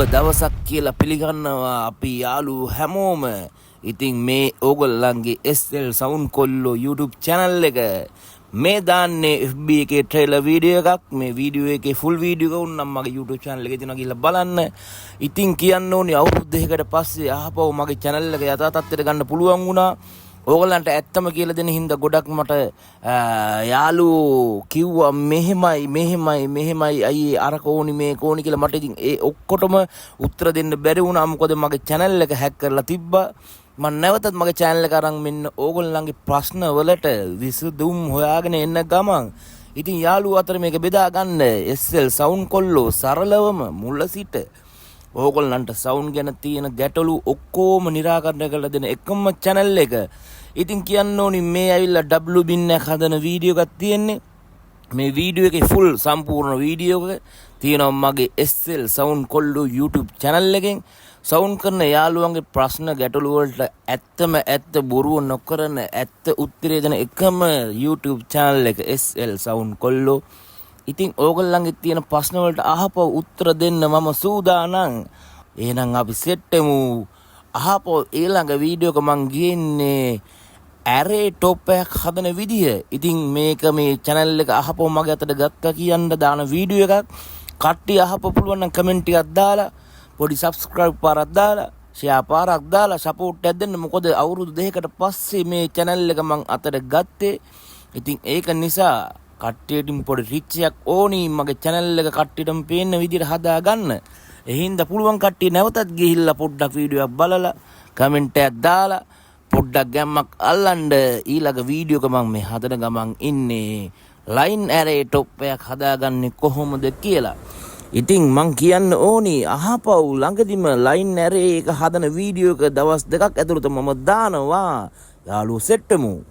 දවසක් කියලා පිළිගන්නවා අපි යාළුවෝ හැමෝම. ඉතින් මේ ඕගොල්ලන්ගේ SL Sound කොල්ලෝ YouTube channel එක මේ දාන්නේ FB එකේ trailer video එකක්. මේ video එකේ full video එක උන්නම් මගේ YouTube channel එකේ තියෙනවා කියලා බලන්න. ඉතින් කියන්න ඕනේ අවුරුදු දෙකකට පස්සේ ආපහු මගේ channel එක යථා තත්ත්වයට ගන්න පුළුවන් වුණා. ඕගලන්ට ඇත්තම කියලා දෙන හින්දා ගොඩක් මට යාළුවෝ කිව්වා මෙහෙමයි අයියේ අර කෝණි මේ කෝණි කියලා. මට ඉතින් ඒ ඔක්කොටම උත්තර දෙන්න බැරි වුණා. මොකද මගේ channel එක hack කරලා තිබ්බා. මම නැවතත් මගේ channel එක අරන් මෙන්න ඕගොල්ලන්ගේ ප්‍රශ්න වලට විසඳුම් හොයාගෙන එන්න ගමන් ඉතින් යාළුවෝ අතර මේක බෙදා ගන්න SL Sound කොල්ලෝ සරලවම මුල සිට ඕගොල්ලන්ට sound ගැන තියෙන ගැටලු ඔක්කොම निराකරණය කරලා දෙන එකම channel එක. ඉතින් කියන්න ඕනි මේ ඇවිල්ලා WBin එක හදන වීඩියෝ එකක් තියෙන්නේ. මේ වීඩියෝ එකේ full සම්පූර්ණ වීඩියෝ එක තියෙනවා මගේ SL Sound කොල්ලෝ YouTube channel එකෙන්. සවුන්ඩ් කරන යාළුවන්ගේ ප්‍රශ්න ගැටලු වලට ඇත්ත බොරුව නොකරන ඇත්ත උත්තරේ දෙන එකම YouTube channel එක SL Sound කොල්ලෝ. ඉතින් ඕගොල්ලන්ගේ තියෙන ප්‍රශ්න වලට අහපව උත්තර දෙන්න මම සූදානම්. එහෙනම් අපි සෙට් වෙමු. අහපව ඊළඟ වීඩියෝ එක මං ගියන්නේ ඇරේ টොප් එකක් හදන විදිය. ඉතින් මේක මේ channel එක අහපව මගේ අතට ගත්තා කියන්න දාන වීඩියෝ එකක්. කට්ටිය අහපව පුළුවන් නම් කමෙන්ට් ටිකක් දාලා පොඩි subscribe පාරක් දාලා share පාරක් දාලා support එකක් දෙන්න. මොකද අවුරුදු දෙකකට පස්සේ මේ channel එක මං අතට ගත්තේ. ඉතින් ඒක නිසා කට්ටියටින් පොඩි රිච් එකක් ඕනි මගේ channel එක කට්ටියටම පේන්න විදිහට හදා ගන්න. එහෙනම් පුළුවන් කට්ටිය නැවතත් ගිහිල්ලා පොඩ්ඩක් වීඩියෝ එකක් බලලා කමෙන්ට් එකක් දාලා පොඩ්ඩක් ගැම්මක් අල්ලන්න. ඊළඟ වීඩියෝ එක මම මේ හදන ගමන් ඉන්නේ line array top එකක් හදාගන්නේ කොහොමද කියලා. ඉතින් මං කියන්න ඕනි අහපව් ළඟදිම line array එක හදන වීඩියෝ එක දවස් දෙකක් ඇතුළත මම දානවා. යාළුවෝ සෙට් වෙමු.